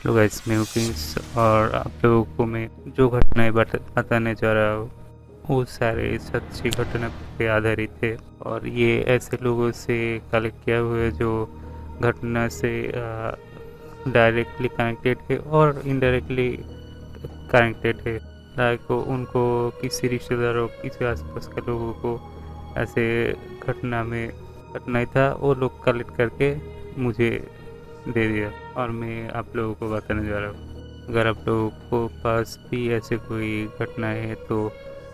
Hello guys, मैं Prince और आप लोगों को मैं जो घटनाएं बताने जा रहा हूँ वो सारे सच्ची घटना पे आधारित है। और ये ऐसे लोगों से कलेक्ट किया हुआ है जो घटना से डायरेक्टली कनेक्टेड है और इनडायरेक्टली कनेक्टेड है। लाइक उनको किसी रिश्तेदारों किसी आसपास के लोगों को ऐसे घटना था, वो लोग कलेक्ट करके मुझे दे दिया और मैं आप लोगों को बताने जा रहा हूँ। अगर आप लोगों को पास भी ऐसे कोई घटना है तो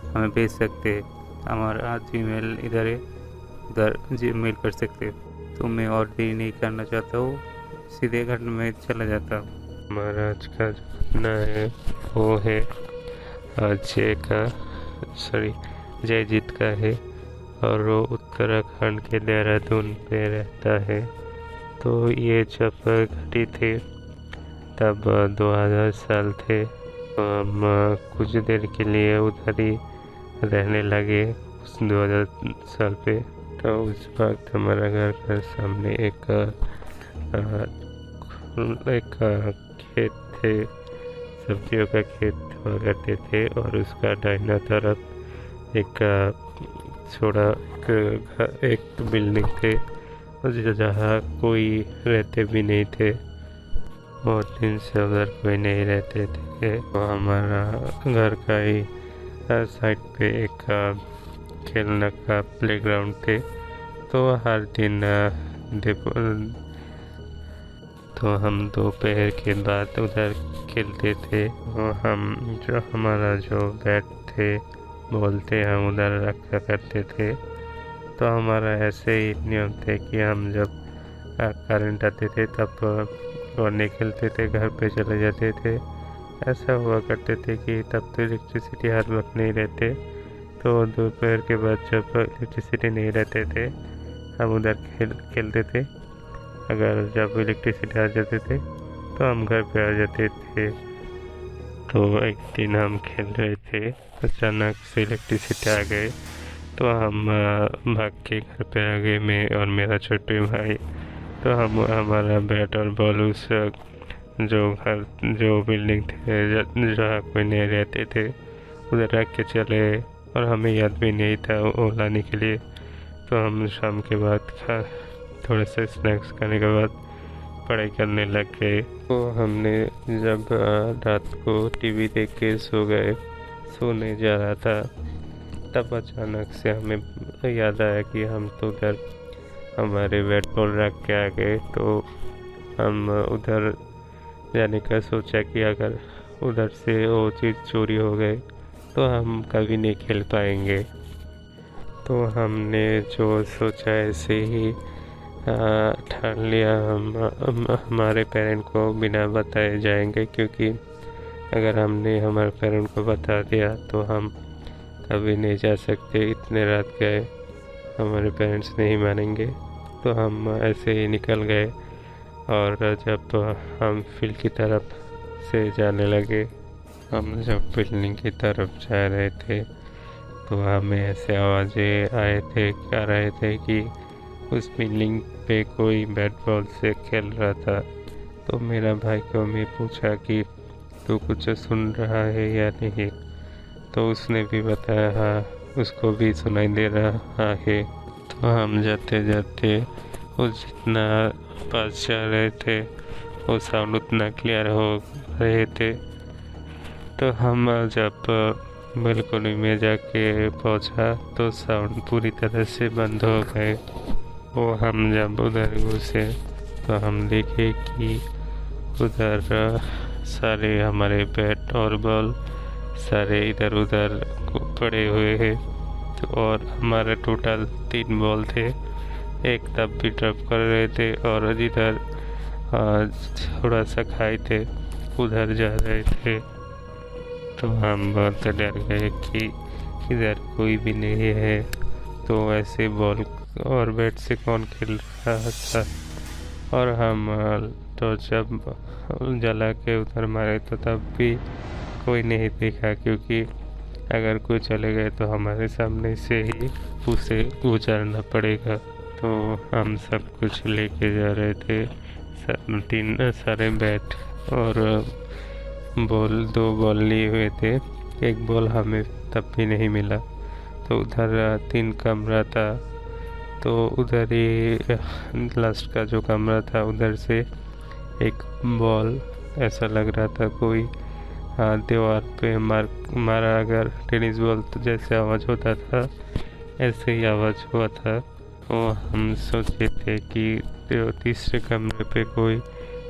हमें भेज सकते हैं। हमारा जीमेल इधर है, उधर जीमेल कर सकते हैं। तो मैं और देरी नहीं करना चाहता हूँ, सीधे घटना में चला जाता हूँ। हमारा आज का जो घटना है वो है जयजीत का है और वो उत्तराखंड के देहरादून पे रहता है। तो ये जब घटी थी तब 2000 साल थे। तो हम कुछ देर के लिए उधर ही रहने लगे उस 2000 साल पे। तो उस वक्त हमारा घर के सामने एक खेत थे, सब्जियों का खेत हुआ करते थे और उसका दाहिना तरफ एक छोटा एक बिल्डिंग थे जहाँ कोई रहते भी नहीं थे। बहुत दिन से उधर कोई नहीं रहते थे। तो हमारा घर का ही साइड पे एक खेलने का प्लेग्राउंड थे। तो हर दिन तो हम दोपहर के बाद उधर खेलते थे। तो हमारा जो बैट थे बॉल थे हम उधर रखा करते थे। तो हमारा ऐसे ही नियम थे कि हम जब करंट आते थे तब और नहीं खेलते थे, घर पे चले जाते थे। ऐसा हुआ करते थे कि तब तो इलेक्ट्रिसिटी हर वक्त नहीं रहते। तो दोपहर के बाद जब इलेक्ट्रिसिटी नहीं रहते थे हम उधर खेलते थे। अगर जब इलेक्ट्रिसिटी आ जाते थे तो हम घर पे आ जाते थे। तो एक दिन हम खेल रहे थे, अचानक से इलेक्ट्रिसिटी आ गए। तो हम भाग के घर पे आ गए, मैं और मेरा छोटे भाई। तो हम हमारा बैट और बॉल उस जो बिल्डिंग थे जहाँ कोई नहीं रहते थे उधर रख के चले। और हमें याद भी नहीं था वो लाने के लिए। तो हम शाम के बाद थोड़ा सा स्नैक्स खाने के बाद पढ़ाई करने लग गए। तो हमने जब रात को टीवी देख के सोने जा रहा था तब अचानक से हमें याद आया कि हम तो उधर हमारे बैट बॉल रख के आ गए। तो हम उधर जाने का सोचा कि अगर उधर से वो चीज़ चोरी हो गए तो हम कभी नहीं खेल पाएंगे। तो हमने जो सोचा ऐसे ही ठान लिया, हम हमारे पेरेंट को बिना बताए जाएंगे, क्योंकि अगर हमने हमारे पेरेंट को बता दिया तो हम कभी नहीं जा सकते। इतने रात गए, हमारे पेरेंट्स नहीं मानेंगे। तो हम ऐसे ही निकल गए और जब हम फील्ड की तरफ से जाने लगे, हम जब बिल्डिंग की तरफ जा रहे थे तो हमें ऐसे आवाज़ें आ रहे थे कि उस बिल्डिंग पे कोई बैट बॉल से खेल रहा था। तो मेरा भाई को मैं पूछा कि तू कुछ सुन रहा है या नहीं। तो उसने भी बताया हाँ, उसको भी सुनाई दे रहा है। तो हम जाते जाते वो जितना पास जा रहे थे वो साउंड उतना क्लियर हो रहे थे। तो हम जब बालकनी में जाके पहुंचा तो साउंड पूरी तरह से बंद हो गए। वो हम जब उधर घुसे तो हम देखे कि उधर सारे हमारे बैट और बॉल सारे इधर उधर पड़े हुए हैं। तो और हमारे टोटल 3 बॉल थे, एक तब भी ड्रॉप कर रहे थे और जिधर थोड़ा सा खाई थे उधर जा रहे थे। तो हम बहुत डर गए कि इधर कोई भी नहीं है। तो ऐसे बॉल और बैट से कौन खेल रहा था। और हम तो जब जला के उधर मारे तो तब भी कोई नहीं देखा, क्योंकि अगर कोई चले गए तो हमारे सामने से ही उसे गुजरना पड़ेगा। तो हम सब कुछ लेके जा रहे थे, सारे बैट और बॉल 2 बॉल लिए हुए थे, एक बॉल हमें तब भी नहीं मिला। तो उधर 3 कमरा था, तो उधर ही लास्ट का जो कमरा था उधर से एक बॉल ऐसा लग रहा था कोई दीवार पे मारा अगर टेनिस बॉल तो जैसे आवाज़ होता था ऐसे ही आवाज़ हुआ था। तो हम सोचे थे कि तीसरे कमरे पे कोई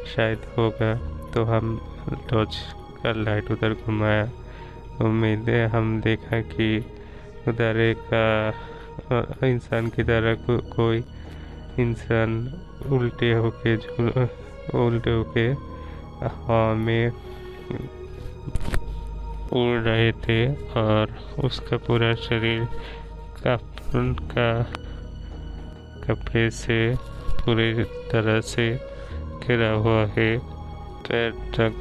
शायद होगा, तो हम टॉर्च का लाइट उधर घुमाया। उम्मीदें हम देखा कि उधर एक इंसान की तरह कोई इंसान उल्टे होके हवा में उड़ रहे थे और उसका पूरा शरीर काफन का कपड़े से पूरी तरह से घिरा हुआ है। पैर तक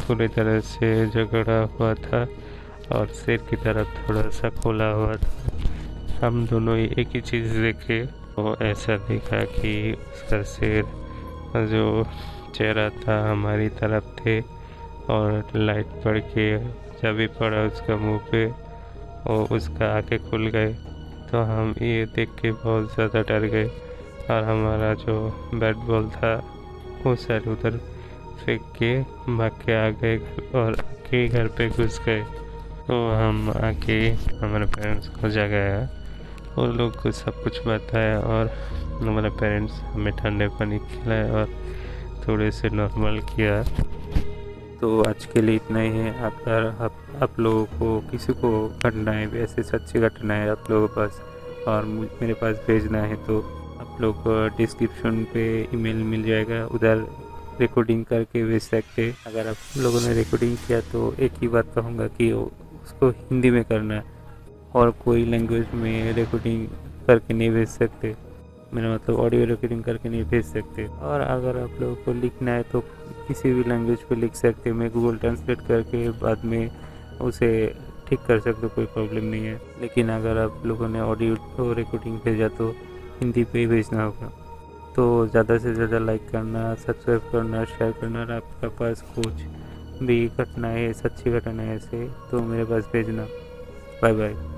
पूरी तरह से जकड़ा हुआ था और सिर की तरफ थोड़ा सा खोला हुआ था। हम दोनों ही एक ही चीज़ देखे, तो ऐसा देखा कि उसका सिर जो चेहरा था हमारी तरफ थे और लाइट पड़ के जब भी पड़ा उसका मुंह पे और उसका आंखें खुल गए। तो हम ये देख के बहुत ज़्यादा डर गए और हमारा जो बैट बॉल था वो सारे उधर फेंक के भाग के आ गए और आके घर पे घुस गए। तो हम आके हमारे पेरेंट्स को जगाया, वो लोग को सब कुछ बताया और हमारे पेरेंट्स हमें ठंडे पानी खिलाया और थोड़े से नॉर्मल किया। तो आज के लिए इतना ही है। अगर आप लोगों को किसी को घटनाएँ ऐसे सच्ची घटनाएँ आप लोगों के पास और मेरे पास भेजना है तो आप लोग डिस्क्रिप्शन पे ईमेल मिल जाएगा, उधर रिकॉर्डिंग करके भेज सकते। अगर आप लोगों ने रिकॉर्डिंग किया तो एक ही बात कहूँगा कि उसको हिंदी में करना है और कोई लैंग्वेज में रिकॉर्डिंग करके नहीं भेज सकते। मेरा मतलब ऑडियो रिकॉर्डिंग करके नहीं भेज सकते। और अगर आप लोगों को लिखना है तो किसी भी लैंग्वेज पे लिख सकते, मैं गूगल ट्रांसलेट करके बाद में उसे ठीक कर सकते, कोई प्रॉब्लम नहीं है। लेकिन अगर आप लोगों ने ऑडियो रिकॉर्डिंग भेजा तो हिंदी पे ही भेजना होगा। तो ज़्यादा से ज़्यादा लाइक करना, सब्सक्राइब करना, शेयर करना। और आपके पास कुछ भी घटना है, सच्ची घटना है ऐसे, तो मेरे पास भेजना। Bye bye.